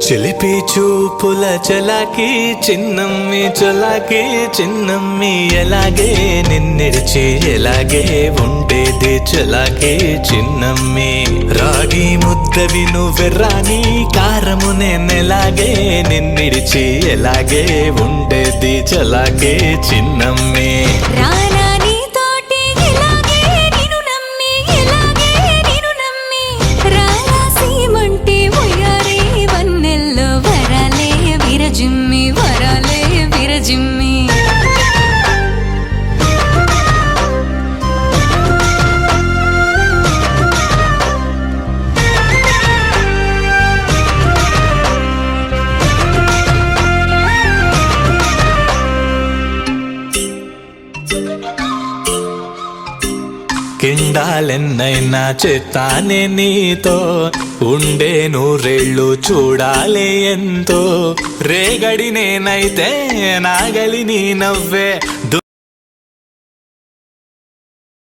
చిలిపి చూపుల చలాకి చిన్నమ్మి చలాకి చిన్నమ్మి ఎలాగే నిన్నిడిచి ఎలాగే ఉండేది చలాకి చిన్నమ్మి రాగి ముద్దవి నువ్వెర్రాని కారము నేనెలాగే నిన్నిడిచి ఎలాగే ఉండేది చలాకి చిన్నమ్మి జిమ్మి వరాలే విరజిమ్మి కిండాలెన్నైనా చెత్తానే నీతో ఉండే నూరేళ్ళు చూడాలి ఎంతో రేగడి నేనైతే నాగలి నీ నవ్వే